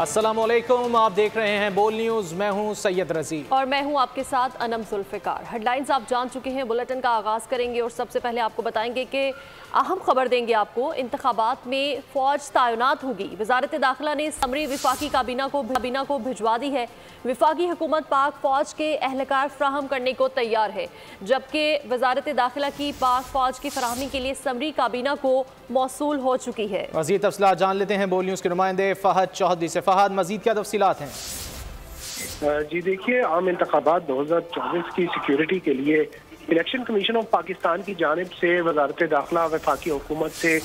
अस्सलामुअलैकुम, आप देख रहे हैं बोल न्यूज़। मैं हूं सैयद रजी और मैं हूं आपके साथ अनम जुल्फ़िकार। हेडलाइंस आप जान चुके हैं। बुलेटिन का आगाज़ करेंगे और सबसे पहले आपको बताएंगे कि अहम खबर देंगे आपको। इंतखाबात में फ़ौज तैनात होगी। वज़ारत दाखिला ने समरी विफाकी काबीना को भिजवा दी है। विफाकी हुकूमत पाक फ़ौज के एहलकार फ्राहम करने को तैयार है, जबकि वज़ारत दाखिला की पाक फ़ौज की फराहमी के लिए समरी काबीना को मौसूल हो चुकी है। मज़ीद तफ़सीलात जान लेते हैं बोल न्यूज़ के नुमाइंदे फ़हद चौधरी से। फ़हद, मज़ीद क्या तफ़सीलात हैं? जी देखिए, आम इंतखाबात 2024 की सिक्योरिटी के लिए इलेक्शन कमीशन ऑफ पाकिस्तान की जानिब से वजारत दाखिला वफाकी हुकूमत से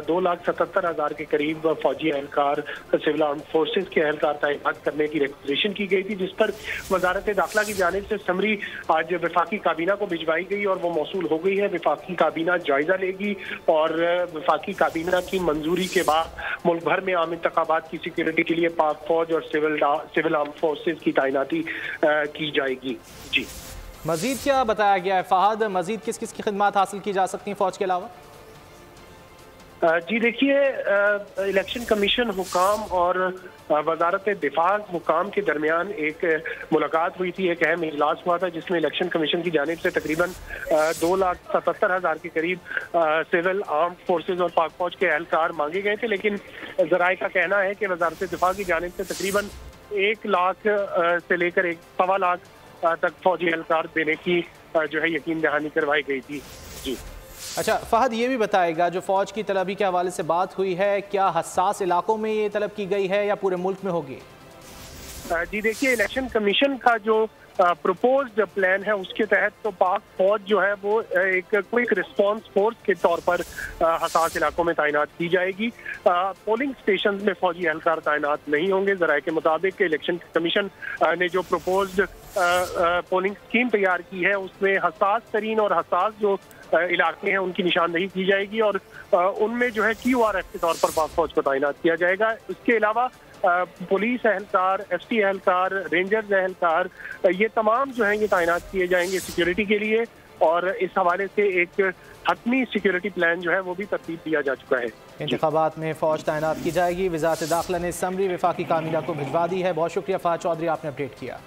2,77,000 के करीब फौजी एहलकार, सिविल आर्म फोर्सेज के एहलकार तैनात करने की रिक्वेजिशन की गई थी, जिस पर वजारत दाखिला की जानिब से समरी आज वफाकी काबीना को भिजवाई गई और वो मौसूल हो गई है। वफाकी काबीना जायजा लेगी और वफाकी काबीना की मंजूरी के बाद मुल्क भर में आम इंतखाबात की सिक्योरिटी के लिए पाक फौज और सिविल आर्म फोर्सेज की तैनाती की जाएगी। जी मज़ीद क्या बताया गया है फ़हद? मज़ीद किस किस की खिदमत हासिल की जा सकती हैं फ़ौज के अलावा? जी देखिए, इलेक्शन कमीशन हुकाम और वजारत दिफा हुकाम के दरमियान एक मुलाकात हुई थी, एक अहम इजलास हुआ था, जिसमें इलेक्शन कमीशन की जानिब से तकरीबन 2,77,000 के करीब सिविल आर्म फोर्सेज और पाक फौज के एहलकार मांगे गए थे। लेकिन ज़राए का कहना है कि वजारत दिफा की जानिब से तकरीबन 1 लाख से लेकर 1.25 लाख तक फौजी एहलकार देने की जो है यकीन दहानी करवाई गई थी। जी अच्छा फ़हद, ये भी बताएगा जो फ़ौज की तलबी के हवाले से बात हुई है, क्या हसास इलाकों में ये तलब की गई है या पूरे मुल्क में होगी? जी देखिए, इलेक्शन कमीशन का जो प्रपोज्ड प्लान है उसके तहत तो पाक फौज जो है वो एक क्विक रिस्पांस फोर्स के तौर पर हसास इलाकों में तैनात की जाएगी। पोलिंग स्टेशन में फौजी एहलकार तैनात नहीं होंगे। ज़राए के मुताबिक इलेक्शन कमीशन ने जो प्रपोज्ड पोलिंग स्कीम तैयार की है उसमें हसास तरीन और हसास जो इलाके हैं उनकी निशानदेही की जाएगी और उनमें जो है QRF के तौर पर पाक फौज को तैनात किया जाएगा। इसके अलावा पुलिस एहलकार, FT एहलकार, रेंजर्स एहलकार, ये तमाम जो है ये तैनात किए जाएंगे सिक्योरिटी के लिए और इस हवाले से एक हतमी सिक्योरिटी प्लान जो है वो भी तरतीब दिया जा चुका है। इंतखाबात में फ़ौज तैनात की जाएगी। वज़ारत दाखिला ने समरी वफाकी काबीना को भिजवा दी है। बहुत शुक्रिया फ़हद चौधरी, आपने अपडेट किया।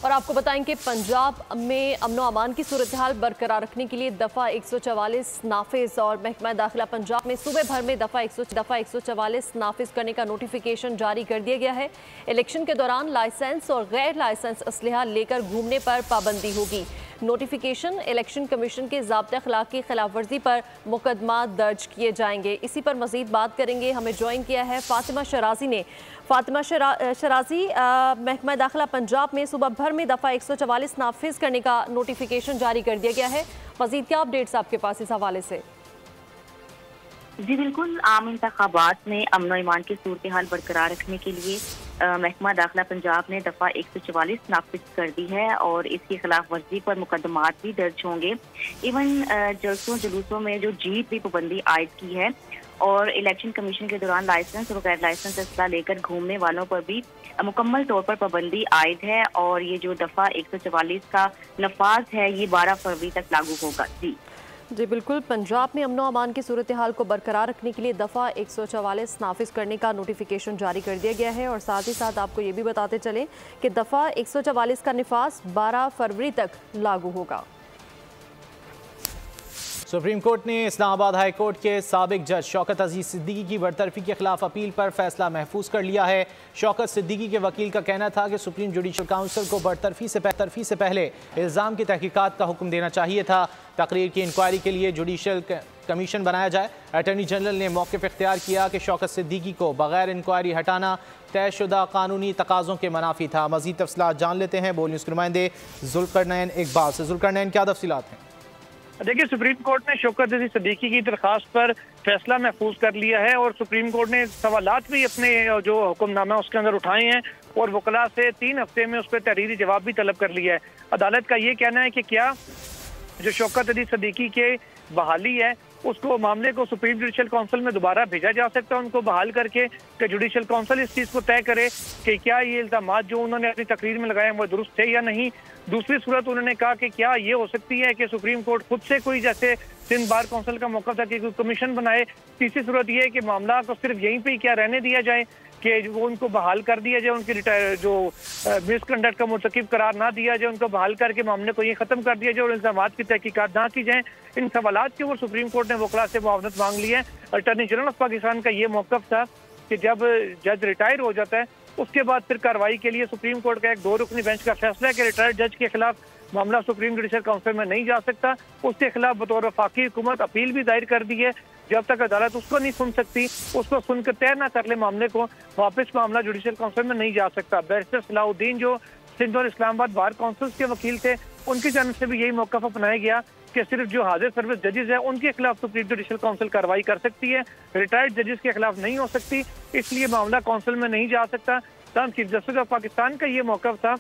और आपको बताएं कि पंजाब में अमन व अमान की सूरत हाल बरकरार रखने के लिए दफ़ा 144 नाफिज और महकमा दाखिला पंजाब में सूबे भर में दफ़ा 144 नाफिज करने का नोटिफिकेशन जारी कर दिया गया है। इलेक्शन के दौरान लाइसेंस और गैर लाइसेंस असलहा लेकर घूमने पर पाबंदी होगी। नोटिफिकेशन इलेक्शन कमीशन के ज़ाब्ते अखलाक की खिलाफ वर्जी पर मुकदमा दर्ज किए जाएंगे। इसी पर मज़ीद बात करेंगे। हमें ज्वाइन किया है फातिमा शराजी ने। फातिमा शराजी, महकमा दाखिला पंजाब में सुबह भर में दफ़ा 144 नाफिज करने का नोटिफिकेशन जारी कर दिया गया है। मज़ीद क्या अपडेट्स आपके पास इस हवाले से? जी बिल्कुल, आम इंतखाबात में अमन व ईमान की सूरत हाल बरकरार रखने के लिए महकमा दाखिला पंजाब ने दफ़ा 144 नाफिज कर दी है और इसकी खिलाफ वर्जी पर मुकदमात भी दर्ज होंगे। इवन जलसों जुलूसों में जो जीत भी पाबंदी आयद की है और इलेक्शन कमीशन के दौरान लाइसेंस और गैर लाइसेंस असला लेकर घूमने वालों पर भी मुकम्मल तौर पर पाबंदी आयद है और ये जो दफ़ा 144 का नफाज है ये 12 फरवरी तक लागू होगा। जी बिल्कुल, पंजाब में अमन व अमान की सूरत हाल को बरकरार रखने के लिए दफ़ा 144 नाफिज करने का नोटिफिकेशन जारी कर दिया गया है और साथ ही साथ आपको ये भी बताते चलें कि दफ़ा 144 का नफाज 12 फरवरी तक लागू होगा। सुप्रीम कोर्ट ने इस्लामाबाद हाई कोर्ट के साबिक जज शौकत अजीज सिद्दीकी की बरतरफी के खिलाफ अपील पर फैसला महफूज कर लिया है। शौकत सिद्दीकी के वकील का कहना था कि सुप्रीम जुडिशल काउंसिल को बरतरफी से पहले इल्ज़ाम की तहकीकात का हुक्म देना चाहिए था। तकरीर की इंक्वायरी के लिए जुडिशल कमीशन बनाया जाए। अटॉर्नी जनरल ने मौक़िफ़ इख्तियार किया कि शौकत सिद्दीकी को बगैर इंक्वायरी हटाना तयशुदा कानूनी तकाज़ों के मनाफी था। मज़ीद तफ़सीलात जान लेते हैं बोल न्यूज़ के नुमाइंदे ज़ुल्फ़रनैन इकबाल से। ज़ुल्फ़रनैन, क्या तफ़सीलात हैं? देखिए, सुप्रीम कोर्ट ने शौकत अजीज सिद्दीकी की दरख्वास्त पर फैसला महफूज कर लिया है और सुप्रीम कोर्ट ने सवालात भी अपने जो हुक्मनामा उसके अंदर उठाए हैं और वकला से 3 हफ्ते में उस पर तहरीरी जवाब भी तलब कर लिया है। अदालत का ये कहना है कि क्या जो शौकत अली सिद्दीकी के बहाली है उसको मामले को सुप्रीम जुडिशल काउंसिल में दोबारा भेजा जा सकता है, उनको बहाल करके कि जुडिशल काउंसिल इस चीज़ को तय करे कि क्या ये इल्जामात जो उन्होंने अपनी तकरीर में लगाए वो दुरुस्त थे या नहीं। दूसरी सूरत उन्होंने कहा कि क्या ये हो सकती है कि सुप्रीम कोर्ट खुद से कोई, जैसे सिंध बार काउंसिल का मौका था कि कोई कमीशन बनाए। तीसरी सूरत ये है कि मामला को सिर्फ यहीं पे क्या रहने दिया जाए कि वो उनको बहाल कर दिया जाए, उनकी जो मिसकंडक्ट का मुर्तकिब करार ना दिया जाए, उनको बहाल करके मामले को ये खत्म कर दिया जाए और इल्जामात की तहकीकात ना की जाए। इन सवालात के ऊपर सुप्रीम कोर्ट ने वकला से मुआवनत मांग ली है। अटॉर्नी जनरल ऑफ पाकिस्तान का ये मौक़िफ़ था कि जब जज रिटायर हो जाता है उसके बाद फिर कार्रवाई के लिए सुप्रीम कोर्ट का एक 2 रुकनी बेंच का फैसला है कि रिटायर्ड जज के खिलाफ मामला सुप्रीम जुडिशल काउंसिल में नहीं जा सकता। उसके खिलाफ बतौर वफाकी हुकूमत अपील भी दायर कर दी है। जब तक अदालत उसको नहीं सुन सकती, उसको सुनकर तय ना कर ले मामले को, वापस मामला जुडिशल काउंसिल में नहीं जा सकता। बैरिस्टर सलाहुद्दीन जो सिंध और इस्लामाबाद बार काउंसिल के वकील थे, उनकी जानिब से भी यही मौक़िफ़ अपनाया गया कि सिर्फ जो हाजिर सर्विस जजेस है उनके खिलाफ सुप्रीम जुडिशल काउंसिल कार्रवाई कर सकती है, रिटायर्ड जजेस के खिलाफ नहीं हो सकती, इसलिए मामला काउंसिल में नहीं जा सकता। तब चीफ जस्टिस ऑफ पाकिस्तान का ये मौक़िफ़ था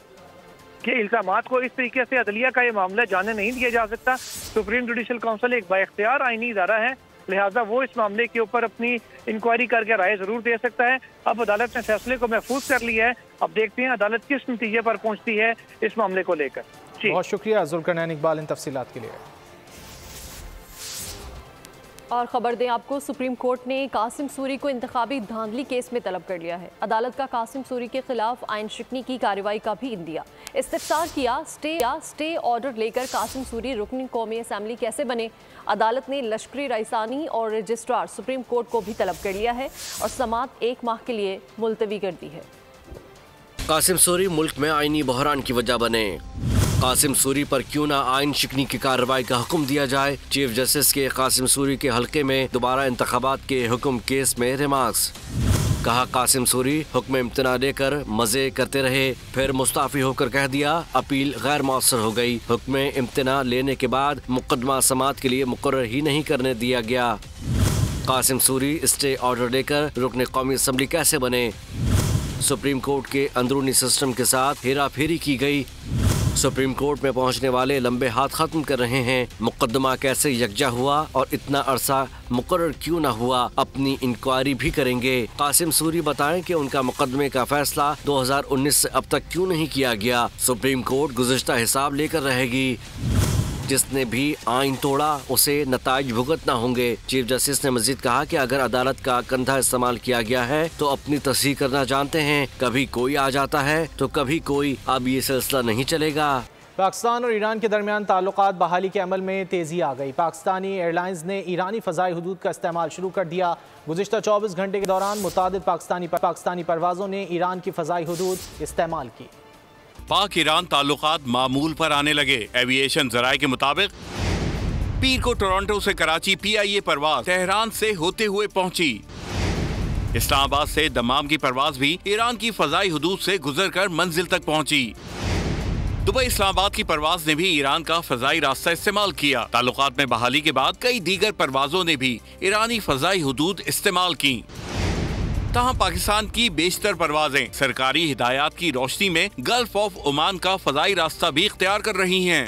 कि इल्जामात को इस तरीके से अदलिया का ये मामला जाने नहीं दिया जा सकता। सुप्रीम जुडिशल काउंसिल एक बाइख्तियार आईनी इदारा है, लिहाजा वो इस मामले के ऊपर अपनी इंक्वायरी करके राय जरूर दे सकता है। अब अदालत ने फैसले को महफूज कर लिया है, अब देखते हैं अदालत किस नतीजे पर पहुंचती है इस मामले को लेकर। बहुत शुक्रिया जुल्करनैन इकबाल इन तफसीलात के लिए। और खबर दें आपको, सुप्रीम कोर्ट ने कासिम सूरी को इंतखाबी धांधली केस में तलब कर लिया है। अदालत का कासिम सूरी के खिलाफ आइन शिकनी की कार्रवाई का भी इंदिया इस्तफसार किया। स्टे ऑर्डर लेकर कासिम सूरी रुकनी कौमी असम्बली कैसे बने। अदालत ने लश्करी रईसानी और रजिस्ट्रार सुप्रीम कोर्ट को भी तलब कर लिया है और समाअत 1 माह के लिए मुलतवी कर दी है। कासिम सूरी मुल्क में आईनी बहरान की वजह बने। कासिम सूरी पर क्यों ना आइन शिकनी की कार्रवाई का हुक्म दिया जाए। चीफ जस्टिस के कासिम सूरी के हल्के में दोबारा इंतखाबात के हुक्म केस में रिमार्क्स। कहा कासिम सूरी हुक्म इम्तना देकर मजे करते रहे, फिर मुस्ताफी होकर कह दिया अपील गैर मौसर हो गई। हुक्म इम्तना लेने के बाद मुकदमा समाअत के लिए मुकर्रर ही नहीं करने दिया गया। कासिम सूरी स्टे ऑर्डर देकर रुकने कौमी असम्बली कैसे बने। सुप्रीम कोर्ट के अंदरूनी सिस्टम के साथ हेरा फेरी की गई। सुप्रीम कोर्ट में पहुंचने वाले लंबे हाथ खत्म कर रहे हैं। मुकदमा कैसे यकजा हुआ और इतना अरसा मुकर्रर क्यों ना हुआ, अपनी इंक्वायरी भी करेंगे। कासिम सूरी बताएं कि उनका मुकदमे का फैसला 2019 से अब तक क्यों नहीं किया गया। सुप्रीम कोर्ट गुज़िश्ता हिसाब लेकर रहेगी। जिसने भी आइन तोड़ा उसे नताइज भुगतना होंगे। चीफ जस्टिस ने मजीद कहा कि अगर अदालत का कंधा इस्तेमाल किया गया है तो अपनी तस्दीक करना जानते हैं। कभी कोई आ जाता है तो कभी कोई, अब ये सिलसिला नहीं चलेगा। पाकिस्तान और ईरान के दरमियान ताल्लुकात बहाली के अमल में तेजी आ गई। पाकिस्तानी एयरलाइंस ने ईरानी फ़ज़ाई हदूद का इस्तेमाल शुरू कर दिया। गुज़िश्ता 24 घंटे के दौरान मुतादिद पाकिस्तानी परवाज़ों ने ईरान की फ़ज़ाई हदूद इस्तेमाल की। पाक ईरान ताल्लुकात मामूल पर आने लगे। एविएशन जराये के मुताबिक पीर को टोरंटो से कराची PIA परवाज तेहरान से होते हुए पहुंची। इस्लामाबाद से दमाम की परवाज भी ईरान की फ़ज़ाई हदूद से गुजरकर मंजिल तक पहुंची। दुबई इस्लामाबाद की परवाज ने भी ईरान का फ़ज़ाई रास्ता इस्तेमाल किया। ताल्लुकात में बहाली के बाद कई दीगर परवाजों ने भी ईरानी फ़ज़ाई हदूद इस्तेमाल की। तहाँ पाकिस्तान की बेशतर परवाजें सरकारी हिदायत की रोशनी में गल्फ ऑफ ओमान का फ़ज़ाई रास्ता भी इख्तियार कर रही हैं।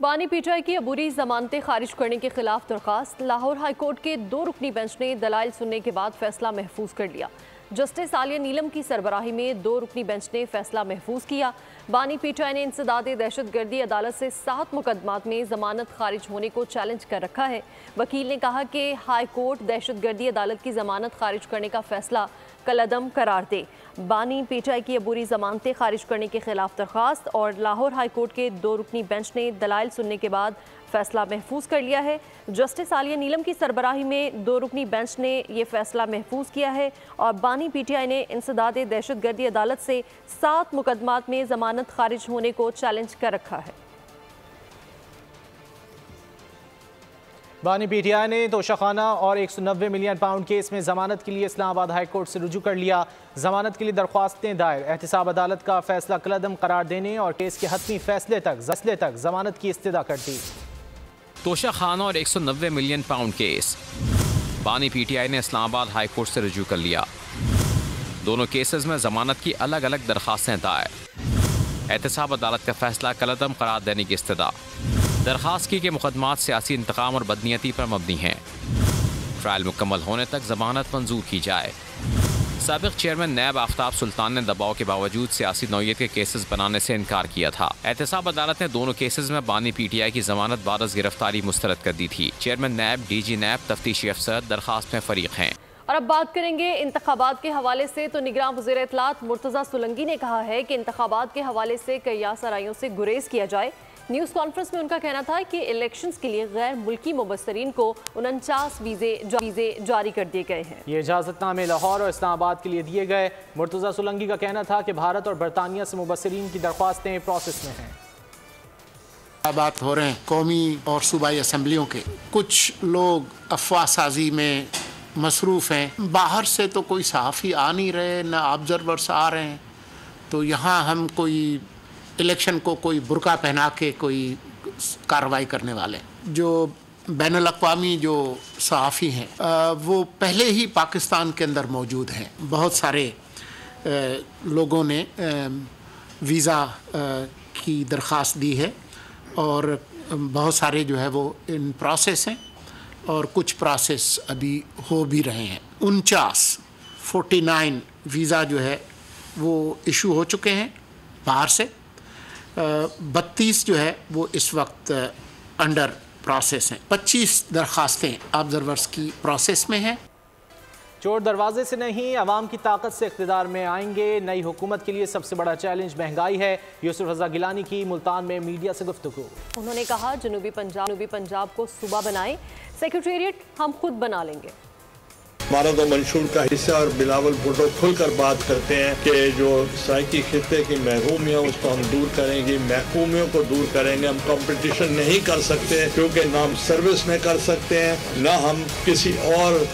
बानी पीटीआई की अबूरी जमानतें खारिज करने के खिलाफ दरखास्त। लाहौर हाई कोर्ट के 2 रुकनी बेंच ने दलाइल सुनने के बाद फैसला महफूज कर लिया। जस्टिस आलिया नीलम की सरबराही में 2 रुकनी बेंच ने फैसला महफूज किया। बानी पीटीआई ने इंसदाद दहशतगर्दी अदालत से 7 मुकदमात में जमानत खारिज होने को चैलेंज कर रखा है। वकील ने कहा कि हाई कोर्ट दहशतगर्दी अदालत की जमानत खारिज करने का फैसला कलअदम करार दे। बानी पीटीआई की अबूरी जमानतें खारिज करने के खिलाफ दरखास्त और लाहौर हाई कोर्ट के 2 रुकनी बेंच ने दलाइल सुनने के बाद फैसला महफूज कर लिया है। जस्टिस आलिया नीलम की सरबराही में 2 रुकनी बेंच ने ये फैसला महफूज किया है और बानी पीटीआई ने इंसदाद दहशतगर्दी अदालत से 7 मुकदमात में जमानत खारिज होने को चैलेंज कर रखा है। बानी पीटीआई ने तोशाखाना और 190 मिलियन पाउंड केस में जमानत के लिए इस्लामाबाद हाई कोर्ट से रुजू कर लिया। जमानत के लिए दरख्वास्तें दायर। एहतिसाब अदालत का फैसला कलअदम करार देने और केस के हतमी फैसले तक जमानत की इस्तदा कर दी। तोशाखाना और 190 मिलियन पाउंड केस बानी पीटीआई ने इस्लामाबाद हाई कोर्ट से रुजू कर लिया। दोनों केसेस में जमानत की अलग अलग दरख्वास्तें दायर। एहतसाब अदालत का फैसला कलअदम करार देने की इस्तदा। दरख्वास्त की कि मुकदमात सियासी इंतकाम और बदनीयती पर मबनी हैं। ट्रायल मुकम्मल होने तक जमानत मंजूर की जाए। साबिक चेयरमैन नैब आफ्ताब सुल्तान ने दबाव के बावजूद सियासी नौयत के केसेस बनाने से इनकार किया था। एहतसाब अदालत ने दोनों केसेस में बानी PTI की जमानत बारस गिरफ्तारी मुस्तरद कर दी थी। चेयरमैन नैब, DG नैब, तफ्तीशी अफसर दरख्वास्त में फरीक हैं। और अब बात करेंगे इंतखाबात के हवाले से, तो निगरान वज़ीर इत्तलात मुर्तज़ा सुलंगी ने कहा है कि इंतखाबात के हवाले से कयास आराइयों से गुरेज किया जाए। न्यूज़ कॉन्फ्रेंस में उनका कहना था कि इलेक्शंस के लिए गैर मुल्की मुबस्सरीन को 49 वीज़े जारी कर दिए गए हैं। ये इजाज़तनामे लाहौर और इस्लामाबाद के लिए दिए गए। मुर्तज़ा सुलंगी का कहना था कि भारत और बरतानिया से मुबस्सरीन की दरख्वास्तें प्रोसेस में हैं। बात हो रहे हैं कौमी और सूबाई असम्बलियों के, कुछ लोग अफवाह साजी में मसरूफ़ हैं। बाहर से तो कोई सहाफ़ी आ नहीं रहे, न ऑब्जर्वर्स आ रहे हैं, तो यहाँ हम कोई इलेक्शन को कोई बुर्का पहना के कोई कार्रवाई करने वाले। जो बैनुल अक़वामी जो सहाफ़ी हैं वो पहले ही पाकिस्तान के अंदर मौजूद हैं। बहुत सारे लोगों ने वीज़ा की दरख्वास्त दी है और बहुत सारे जो है वो इन प्रोसेस हैं और कुछ प्रोसेस अभी हो भी रहे हैं। 49 वीज़ा जो है वो इशू हो चुके हैं बाहर से। 32 जो है वो इस वक्त अंडर प्रोसेस हैं। 25 दरख्वास्तें ऑब्जर्वर्स की प्रोसेस में हैं। चोर दरवाजे से नहीं, अवाम की ताकत से इक़्तिदार में आएंगे। नई हुकूमत के लिए सबसे बड़ा चैलेंज महंगाई है। यूसुफ रज़ा गिलानी की मुल्तान में मीडिया से गुफ्तगू। उन्होंने कहा जनूबी पंजाब को सूबा बनाएं, सेक्रेटेरिएट हम खुद बना लेंगे। हमारा तो मंशूर का हिस्सा और बिलावल भुट्टो खुलकर बात करते हैं कि जो सराइकी खित्ते की महरूमी है उसको हम दूर करेंगे, महकूमियों को दूर करेंगे। हम कंपटीशन नहीं कर सकते क्योंकि ना हम सर्विस में कर सकते हैं, ना हम किसी और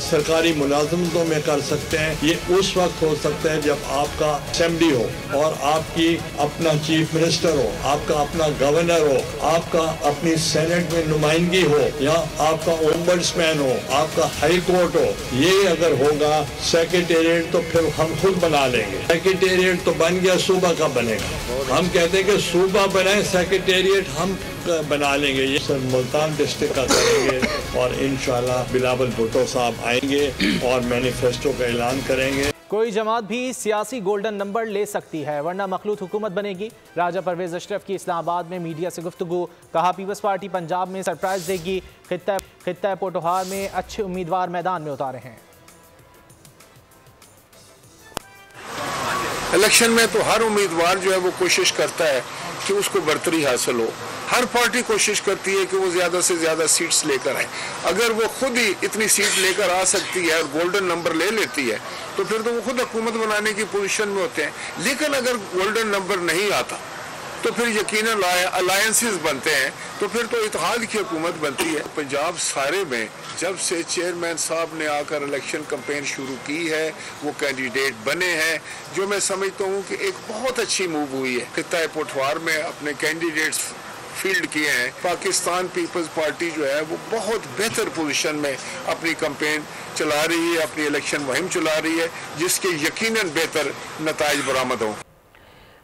सरकारी मुलाजमतों में कर सकते हैं। ये उस वक्त हो सकता है जब आपका असेंबली हो और आपकी अपना चीफ मिनिस्टर हो, आपका अपना गवर्नर हो, आपका अपनी सेनेट में नुमाइंदगी हो, या आपका ओम्बड्समैन हो, आपका हाई कोर्ट हो। ये अगर होगा सेक्रेटेरिएट तो फिर हम खुद बना लेंगे। सेक्रेटेरिएट तो बन गया, सूबा का बनेगा। हम कहते हैं कि सूबा बनाए, सेक्रेटेरिएट हम बना लेंगे। ये सर मुल्तान डिस्ट्रिक्ट का करेंगे और इंशाल्लाह बिलावल भुट्टो साहब आएंगे और मैनिफेस्टो का ऐलान करेंगे। कोई जमात भी सियासी गोल्डन नंबर ले सकती है वरना मखलूत हुकूमत बनेगी। राजा परवेज अशरफ की इस्लामाबाद में मीडिया से गुफ्तगू। कहा पीपल्स पार्टी पंजाब में सरप्राइज देगी। खित्ता पोटोहार में अच्छे उम्मीदवार मैदान में उतारे हैं। इलेक्शन में तो हर उम्मीदवार जो है वो कोशिश करता है कि उसको बरतरी हासिल हो। हर पार्टी कोशिश करती है कि वो ज़्यादा से ज़्यादा सीट्स लेकर आए। अगर वो खुद ही इतनी सीट लेकर आ सकती है और गोल्डन नंबर ले लेती है तो फिर तो वो खुद हुकूमत बनाने की पोजीशन में होते हैं। लेकिन अगर गोल्डन नंबर नहीं आता तो फिर यकीनन अलायंसेस बनते हैं, तो फिर तो इत्तेहाद की हुकूमत बनती है। पंजाब सारे में जब से चेयरमैन साहब ने आकर इलेक्शन कैंपेन शुरू की है, वो कैंडिडेट बने हैं, जो मैं समझता हूँ कि एक बहुत अच्छी मूव हुई है। खित्ता पोटवार में अपने कैंडिडेट्स फील्ड किए हैं। पाकिस्तान पीपल्स पार्टी जो है वो बहुत बेहतर पोजीशन में अपनी कैंपेन चला रही है, अपनी इलेक्शन मुहिम चला रही है, जिसके यकीनन बेहतर नताइज बरामद हों।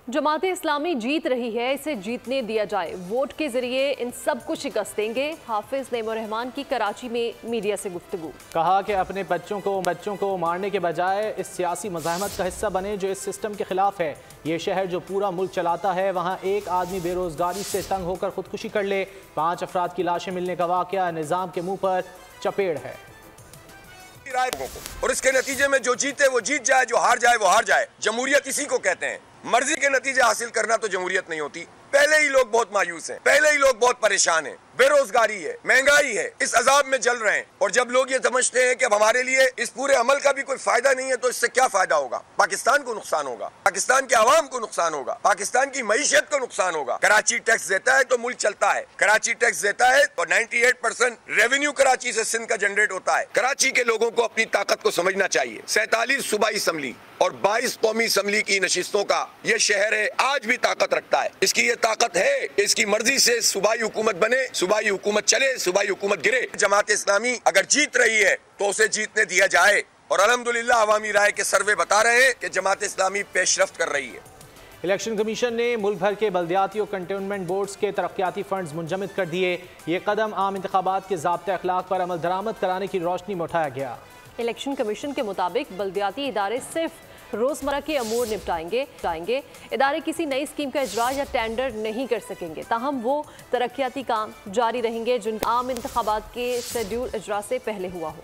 जमात इस्लामी जीत रही है, इसे जीतने दिया जाए। वोट के जरिए इन सब को शिकस्त देंगे। हाफिज नईमुर रहमान की कराची में मीडिया से गुफ्तगू। कहा कि अपने बच्चों को मारने के बजाय इस सियासी मज़ाहमत का हिस्सा बने जो इस सिस्टम के खिलाफ है। ये शहर जो पूरा मुल्क चलाता है, वहाँ एक आदमी बेरोजगारी से तंग होकर खुदकुशी कर ले। 5 अफराद की लाशें मिलने का वाक़या निज़ाम के मुँह पर चपेड़ है। और इसके नतीजे में जो जीते वो जीत जाए, जो हार जाए वो हार जाए। जमहूरियत इसी को कहते हैं। मर्जी के नतीजे हासिल करना तो जमहूरियत नहीं होती। पहले ही लोग बहुत मायूस हैं, पहले ही लोग बहुत परेशान हैं, बेरोजगारी है, महंगाई है, इस अजाब में जल रहे हैं। और जब लोग ये समझते हैं कि अब हमारे लिए इस पूरे अमल का भी कोई फायदा नहीं है, तो इससे क्या फायदा होगा? पाकिस्तान को नुकसान होगा, पाकिस्तान के आवाम को नुकसान होगा, पाकिस्तान की मईशत को नुकसान होगा। कराची टैक्स देता है तो मुल्क चलता है, कराची टैक्स देता है तो 98% रेवेन्यू कराची से सिंध का जनरेट होता है। कराची के लोगों को अपनी ताकत को समझना चाहिए। 47 सूबाई असम्बली और 22 कौमी असम्बली की नशिस्तों का ये शहर है, आज भी ताकत रखता है। इसकी ये ताकत है, इसकी मर्जी से सूबाई हुकूमत बने, सूबाई हुकूमत चले, सूबाई हुकूमत गिरे। जमात इस्लामी अगर जीत रही है तो उसे जीतने दिया जाए। और अल्हम्दुलिल्लाह अवामी राय के सर्वे बता रहे हैं कि जमात इस्लामी पेशरफ्त कर रही है। इलेक्शन कमीशन ने मुल्क भर के बल्दियाती और कंटेनमेंट बोर्ड्स के तरक्याती फंड्स मुंजमद कर दिए। ये कदम आम इंतखाबात के ज़ाब्ते अखलाक पर अमल दरामद कराने की रोशनी में उठाया गया। इलेक्शन कमीशन के मुताबिक बल्दियाती इदारे सिर्फ रोजमर्रा के अमूर निपटाएंगे। इदारे किसी नई स्कीम का इजरा या टेंडर नहीं कर सकेंगे, ताहम वो तरक्याती काम जारी रहेंगे जिनका आम इंतखाबात के शेड्यूल इजरा से पहले हुआ हो।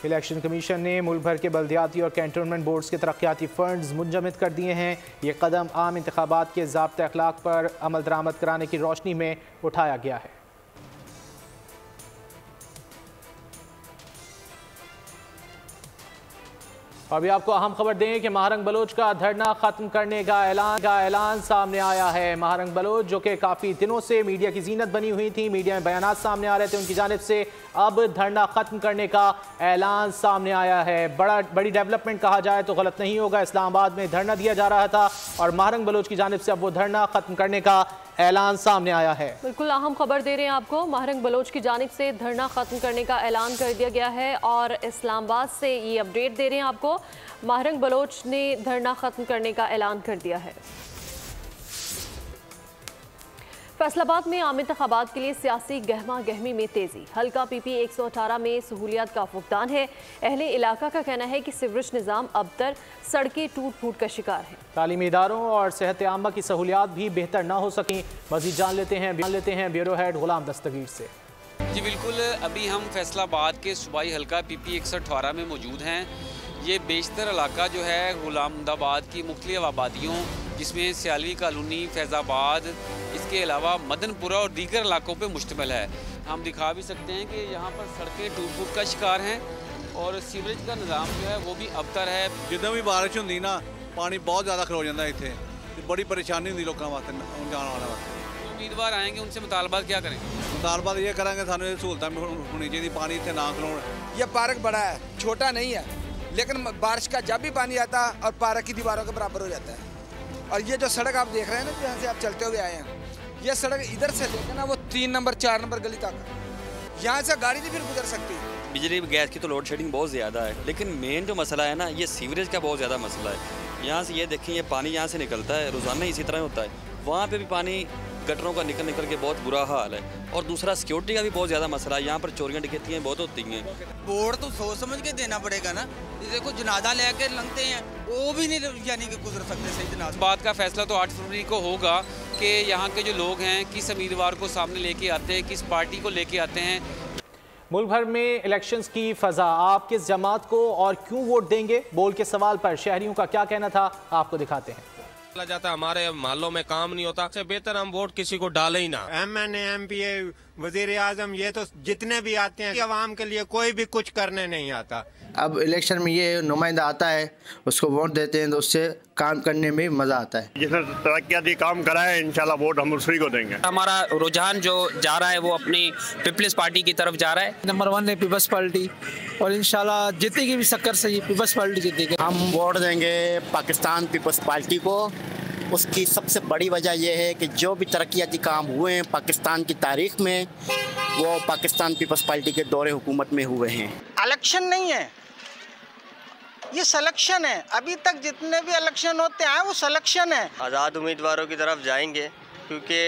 इलेक्शन कमीशन ने मुल्क भर के बल्दियाती और कैंटोनमेंट बोर्ड्स के तरक्याती फंड्स मुंजमद कर दिए हैं। ये कदम आम इंतखाबात के ज़ाब्ते अखलाक पर अमल दरामद कराने की रोशनी में उठाया गया है। अभी आपको अहम खबर दें कि महारंग बलोच का धरना खत्म करने का ऐलान सामने आया है। महारंग बलोच जो कि काफ़ी दिनों से मीडिया की जीनत बनी हुई थी, मीडिया में बयानात सामने आ रहे थे उनकी जानिब से, अब धरना खत्म करने का ऐलान सामने आया है। बड़ी डेवलपमेंट कहा जाए तो गलत नहीं होगा। इस्लामाबाद में धरना दिया जा रहा था और महारंग बलोच की जानिब से अब वो धरना खत्म करने का ऐलान सामने आया है। बिल्कुल अहम खबर दे रहे हैं आपको, महारंग बलोच की जानिब से धरना खत्म करने का ऐलान कर दिया गया है और इस्लामाबाद से ये अपडेट दे रहे हैं आपको, महारंग बलोच ने धरना खत्म करने का ऐलान कर दिया है। फैसलाबाद में आम इंतखाबात के लिए सियासी गहमा गहमी में तेजी। हल्का PP 118 में सहूलियात का फुकदान है। अहले इलाका का कहना है कि सीवरेज निज़ाम अबतर सड़कें टूट फूट का शिकार है। तालीमी इदारों और सेहत आमा की सहूलियात भी बेहतर ना हो सकें। मज़ीद जान लेते हैं ब्यूरो हेड गुलाम दस्तगीर से। जी बिल्कुल, अभी हम फैसलाबाद के सूबाई हल्का PP 118 में मौजूद हैं। ये बेशतर इलाका जो है गुलामदाबाद की मुख्तलिफ आबादियों जिसमें सियालवी कॉलोनी, फैज़ाबाद, इसके अलावा मदनपुरा और दीगर इलाकों पे मुश्तमिल है। हम दिखा भी सकते हैं कि यहाँ पर सड़कें टूट फूट का शिकार हैं और सीवरेज का निज़ाम जो है वो भी अबतर है। जितना भी बारिश होंगी ना पानी बहुत ज़्यादा खलो जाता है, इतने बड़ी परेशानी होती लोगों वास्ते जाने वाले वास्ते। उम्मीदवार आएंगे उनसे मुतालबात क्या करेंगे? मुतालबात ये करेंगे सानू सहूलत होनी चाहिए, पानी इतने ना खलो। ये पार्क बड़ा है, छोटा नहीं है, लेकिन बारिश का जब भी पानी आता है और पार्क की दीवारों के बराबर हो जाता है। और ये जो सड़क आप देख रहे हैं ना, जहाँ से आप चलते हुए आए हैं, ये सड़क इधर से लेकर ना वो 3 नंबर 4 नंबर गली तक, यहाँ से गाड़ी नहीं फिर गुजर सकती। बिजली गैस की तो लोड शेडिंग बहुत ज़्यादा है, लेकिन मेन जो मसला है ना ये सीवरेज का बहुत ज़्यादा मसला है। यहाँ से ये देखें, ये पानी यहाँ से निकलता है, रोज़ाना इसी तरह होता है। वहाँ पे भी पानी गटरों का निकल के बहुत बुरा हाल है। और दूसरा सिक्योरिटी का भी बहुत ज़्यादा मसला है, यहाँ पर चोरियाँ डकैतियाँ बहुत होती हैं। बोर्ड तो सोच समझ के देना पड़ेगा ना। देखो जनाजा लेके लंघते हैं, वो भी नहीं यानी कि गुजर सकते सही जनाजा। इस बात का फैसला तो 8 फरवरी को होगा कि यहाँ के जो लोग हैं किस उम्मीदवार को सामने लेके आते हैं, किस पार्टी को लेके आते हैं। मुल्क भर में इलेक्शंस की फजा, आप किस जमात को और क्यों वोट देंगे, बोल के सवाल पर शहरियों का क्या कहना था, आपको दिखाते हैं। जाता हमारे मोहल्लों में काम नहीं होता, इससे बेहतर हम वोट किसी को डाले ही ना। MNA MPA वजीर आजम ये तो जितने भी आते हैं अवाम के लिए कोई भी कुछ करने नहीं आता। अब इलेक्शन में ये नुमाइंदा आता है, उसको वोट देते हैं तो उससे काम करने में मजा आता है। जिसने तरक्याती काम करा है इंशाल्लाह वोट हम उसी को देंगे। हमारा रुझान जो जा रहा है वो अपनी पीपल्स पार्टी की तरफ जा रहा है। नंबर 1 है पीपल्स पार्टी और इंशाल्लाह जीतेगी भी शक्कर से, ही पीपल्स पार्टी जीतेगी। हम वोट देंगे पाकिस्तान पीपल्स पार्टी को। उसकी सबसे बड़ी वजह यह है कि जो भी तरक्याती काम हुए हैं पाकिस्तान की तारीख में वो पाकिस्तान पीपल्स पार्टी के दौरे हुकूमत में हुए हैं। इलेक्शन नहीं है, ये सिलेक्शन है। अभी तक जितने भी इलेक्शन होते हैं वो सिलेक्शन है। आज़ाद उम्मीदवारों की तरफ जाएंगे क्योंकि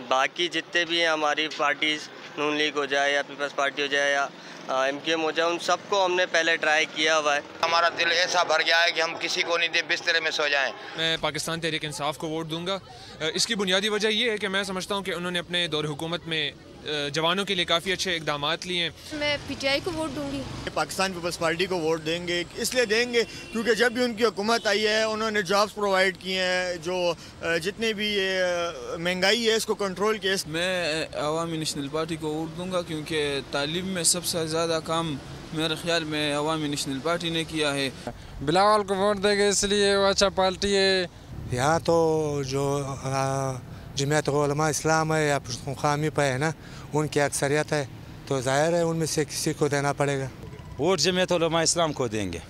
बाकी जितने भी हैं हमारी पार्टीज, नून लीग हो जाए या पीपल्स पार्टी हो जाए या MKM हो जाए, उन सबको हमने पहले ट्राई किया हुआ है। हमारा दिल ऐसा भर गया है कि हम किसी को नहीं दे बिस्तर में सो जाएं। मैं पाकिस्तान तहरीक इंसाफ को वोट दूंगा। इसकी बुनियादी वजह ये है कि मैं समझता हूँ कि उन्होंने अपने दौर हुकूमत में जवानों के लिए काफ़ी अच्छे इकदाम लिए हैं। मैं PTI को वोट दूंगी। पाकिस्तान पीपल्स पार्टी को वोट देंगे, इसलिए देंगे क्योंकि जब भी उनकी हुकूमत आई है उन्होंने जॉब्स प्रोवाइड किए हैं, जो जितने भी ये महंगाई है इसको कंट्रोल किया। मैं अवामी नेशनल पार्टी को वोट दूंगा क्योंकि तालीम में सबसे ज़्यादा काम मेरे ख्याल में अवामी नेशनल पार्टी ने किया है। बिलावल को वोट देंगे इसलिए वो अच्छा पार्टी है। यहाँ तो जो जमात उलमा इस्लाम है या खामी पे है ना, उनकी अक्सरियत है तो जाहिर है उनमें से किसी को देना पड़ेगा। वोट जमात उलमा इस्लाम को देंगे।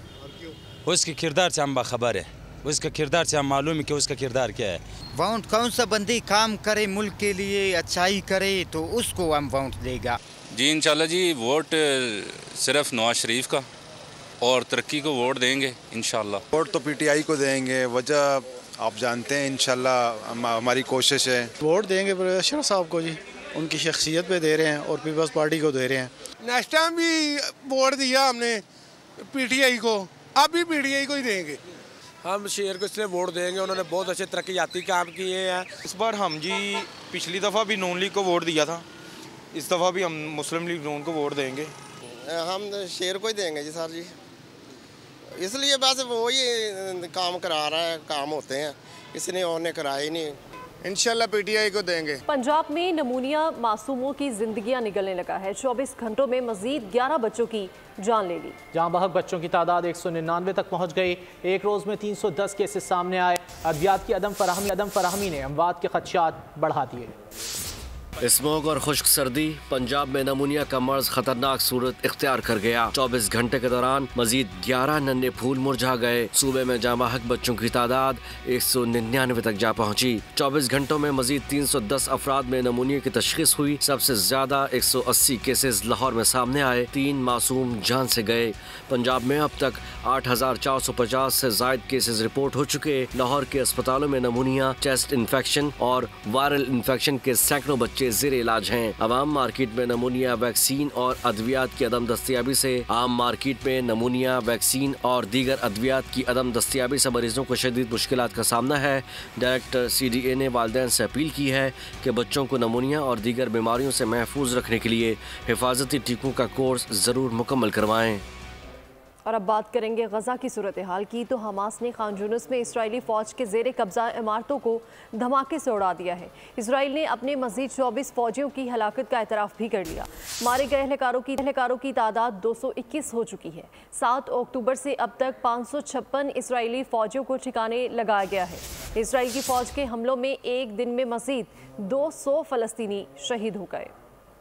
उसके किरदार से हम बाखबर है, उसका किरदार से हम मालूम है कि उसका किरदार क्या है। वोट कौन सा बंदी काम करे मुल्क के लिए अच्छाई करे तो उसको हम वोट देगा। जी इंशाल्लाह जी, वोट सिर्फ नवाज शरीफ का और तरक्की को वोट देंगे इंशाल्लाह। वोट तो पीटीआई को देंगे, वजह आप जानते हैं, इंशाल्लाह हमारी कोशिश है। वोट देंगे परवेज़ अशरफ साहब को जी, उनकी शख्सियत पे दे रहे हैं और पीपल्स पार्टी को दे रहे हैं। नेक्स्ट टाइम भी वोट दिया हमने पीटीआई को, अब भी पीटीआई को ही देंगे। हम शेर को इसलिए वोट देंगे, उन्होंने बहुत अच्छे तरक्याती काम किए हैं। इस बार हम जी पिछली दफ़ा भी नून लीग को वोट दिया था, इस दफ़ा भी हम मुस्लिम लीग नून को वोट देंगे। हम शेर को ही देंगे जी सर जी, इसलिए बस वो ही काम करा रहा है, काम होते हैं, इसने और ने कराए नहीं। इंशाल्लाह पीटीआई को देंगे। पंजाब में नमूनिया मासूमों की जिंदगियां निगलने लगा है। 24 घंटों में मजीद 11 बच्चों की जान ले ली। जहां बहक बच्चों की तादाद 199 तक पहुंच गई। एक रोज में 310 केसेस सामने आए। अद्वियात की अदम फराहमी ने अमवात के खदशात बढ़ा दिए। स्मोक और खुश्क सर्दी, पंजाब में नमूनिया का मर्ज खतरनाक सूरत इख्तियार कर गया। 24 घंटे के दौरान मजीद 11 नन्हे फूल मुरझा गए। सूबे में जामाहक बच्चों की तादाद 199 तक जा पहुंची। 24 घंटों में मजीद 310 अफराद में नमूनिया की तशखीस हुई। सबसे ज्यादा 180 केसेस लाहौर में सामने आए। 3 मासूम जान से गए। पंजाब में अब तक 8450 से जायद केसेस रिपोर्ट हो चुके। लाहौर के अस्पतालों में नमूनिया, चेस्ट इन्फेक्शन और वायरल इन्फेक्शन के सैकड़ों बच्चे ज़ेर इलाज हैं। आवाम मार्केट में नमूनिया वैक्सीन और अद्वियात की अदम दस्तियाबी से आम मार्केट में नमूनिया वैक्सीन और दीगर अद्वियात की अदम दस्तियाबी से मरीजों को शदीद मुश्किलात का सामना है। डायरेक्टर CDA ने वालिदैन से अपील की है कि बच्चों को नमूनिया और दीगर बीमारियों से महफूज रखने के लिए हिफाजती टीकों का कोर्स ज़रूर मुकम्मल करवाएँ। और अब बात करेंगे गजा की सूरत हाल की। तो हमास ने खान यूनिस में इजरायली फ़ौज के ज़ेर कब्ज़ा इमारतों को धमाके से उड़ा दिया है। इसराइल ने अपने मज़ीद 24 फ़ौजियों की हलाकत का एतराफ़ भी कर लिया। मारे गए एहलकारों की तादाद 221 हो चुकी है। 7 अक्टूबर से अब तक 556 इसराइली फ़ौजियों को ठिकाने लगाया गया है। इसराइल की फ़ौज के हमलों में एक दिन में मज़ीद 200 फ़लस्तीनी शहीद हो गए।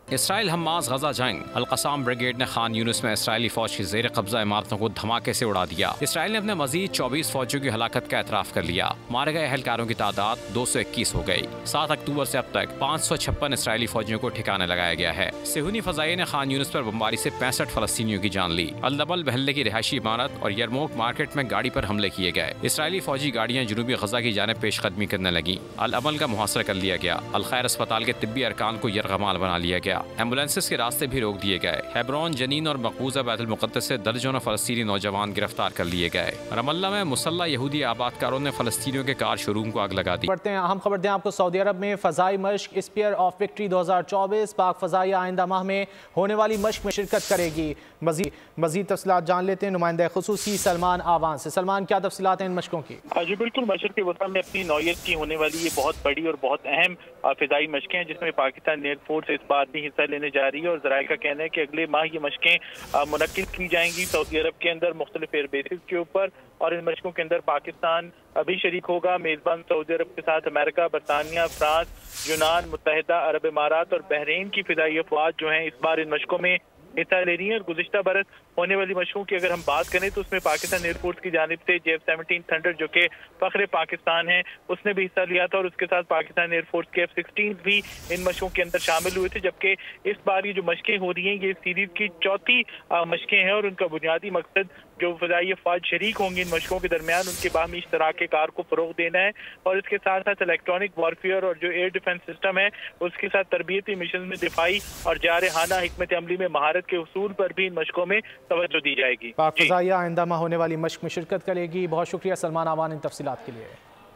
इसराइल हमास गजा जंग। अल-क़साम ब्रिगेड ने खान यूनिस में इसराइली फौज की ज़ेर कब्जा इमारतों को धमाके से उड़ा दिया। इसराइल ने अपने मजीद 24 फौजियों की हलाकत का एतराफ़ कर लिया। मारे गए एहलकारों की तादाद 221 हो गई। 7 अक्टूबर से अब तक 556 इसराइली फौजियों को ठिकाने लगाया गया है। सेहूनी फ़ज़ाइया ने खान यूनिस पर बमबारी से 65 फ़लस्तीनियों की जान ली। अल-दबल महल्ले की रिहायशी इमारत और यरमूक मार्केट में गाड़ी पर हमले किए गए। इसराइली फौजी गाड़ियाँ जनूबी गजा की जानिब पेशकदमी करने लगी। अल-अमल का मुहासरा कर लिया गया। अल-खैर अस्पताल के तिब्बी अरकान को यरगमाल बना लिया गया। एम्बुलेंसेस के रास्ते भी रोक दिए गए। हेब्रोन, जनीन और मकबूजा बैतुल मुक़द्दस से दर्जनों फ़लस्तीनी नौजवान गिरफ्तार कर लिए गए। रमल्ला में मुसल्ला यहूदी आबादकारों ने फ़लस्तीनियों के कार शोरूम को आग लगा दी। बढ़ते हैं अहम खबर दें आपको। सऊदी अरब में फ़ज़ाई मश्क स्पीयर ऑफ विक्ट्री 2024 पाक फ़ज़ाइया आइंदा माह में होने वाली मश्क में शिरकत करेगी। मज़ीद तफ़सीलात जान लेते हैं नुमाइंदा ख़ुसूसी सलमान आवान से। सलमान, क्या तफ़सीलात हैं इन मशकों की? जी बिल्कुल, मशरक़ वस्ता में अपनी नौयत की होने वाली ये बहुत बड़ी और बहुत अहम फ़िज़ाई मशकें हैं, जिसमें पाकिस्तान एयरफोर्स इस बार भी हिस्सा लेने जा रही है। और ज़राए का कहना है कि अगले माह ये मशकें मुनक्किद की जाएंगी सऊदी अरब के अंदर मुख्तलिफ एयर बेसिस के ऊपर। और इन मशकों के अंदर पाकिस्तान अभी शरीक होगा। मेज़बान सऊदी अरब के साथ अमेरिका, बरतानिया, फ्रांस, यूनान, मुत्तहिदा अरब इमारात और बहरीन की फ़िज़ाई अफ़वाज जो हैं इस बार इन मशकों में हिस्सा ले रही है। और गुज़िश्ता बरस होने वाली मशकों की अगर हम बात करें तो उसमें पाकिस्तान एयरफोर्स की जानिब से JF-17 थंडर जो कि फ़ख्र पाकिस्तान है उसने भी हिस्सा लिया था। और उसके साथ पाकिस्तान एयरफोर्स के F-16 भी इन मशकों के अंदर शामिल हुए थे। जबकि इस बार ये जो मशकें हो रही हैं ये सीरीज की चौथी मशकें हैं और उनका बुनियादी मकसद जो फ़ज़ाई अफ़वाज शरीक होंगे इन मशकों के दरमियान उनके बाहमी इश्तराक के कार को फ़रोग़ देना है। और इसके साथ साथ इलेक्ट्रॉनिक वॉरफेयर और जो एयर डिफेंस सिस्टम है उसके साथ तरबियती मिशन में दिफाई और जारहाना हिकमत अमली में महारत के उसूल पर भी इन मशकों में तवज्जो दी जाएगी। पाक फ़ज़ाइया आइंदा माह होने वाली मश्क में शिरकत करेगी। बहुत शुक्रिया सलमान आवान इन तफसीलात के लिए।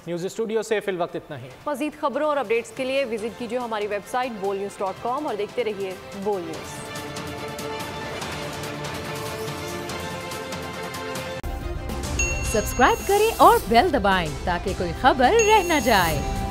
न्यूज़ स्टूडियो से फिल वक्त इतना ही। मज़ीद खबरों और अपडेट्स के लिए विजिट कीजिए हमारी वेबसाइट bolnews.com और देखते रहिए बोल न्यूज़। सब्सक्राइब करें और बेल दबाएं ताकि कोई खबर रह न जाए।